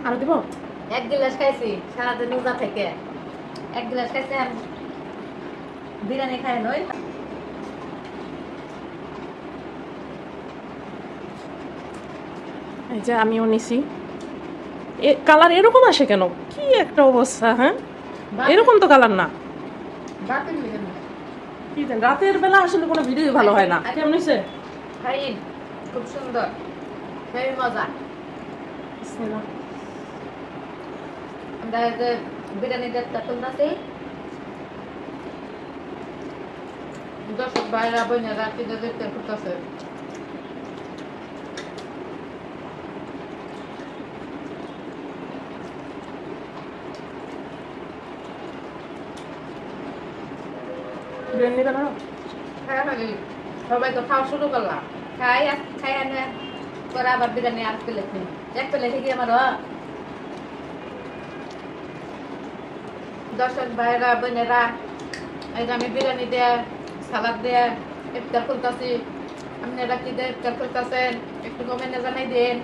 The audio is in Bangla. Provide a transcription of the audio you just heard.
আরো দিব? এক গ্লাস খাইছি সারাদিন রোজা থেকে। এক গ্লাস খাইছি আর বিরিয়ানি খাই নই। এই যে আমিও নিছি। কালার এরকম আসে কেন? কি একটা অবস্থা, হ্যাঁ? এরকম তো কালার না। বাতিল হয়ে গেল। কি জানি, রাতের বেলা আসলে কোনো ভিডিও ভালো হয় না। কেমন হয়েছে? খাই খুব সুন্দর, হেবি মজা। বিসমিল্লাহ। আমরা এই যে বিরিয়ানি দেখতে তুলতেছি, দর্শক ভাইরা বোনেরা কি দেখতে করতেছে। বিরিয়ানি বানাও। হ্যাঁ ভাবি, সবাই তো খাওয়া শুরু করলাম। খাই খাই আনে পরে আবার বিরিয়ানি আর প্লেট নিই। এক প্লেট থেকে আমার দর্শক ভাইরা বোনেরা, এই যে আমি বিরিয়ানি দিয়ে সালাদ দিয়ে ইফতার করতেছি। আপনারা কি দিয়ে ইফতার করতেছেন একটু কমেন্টে জানাই দিন।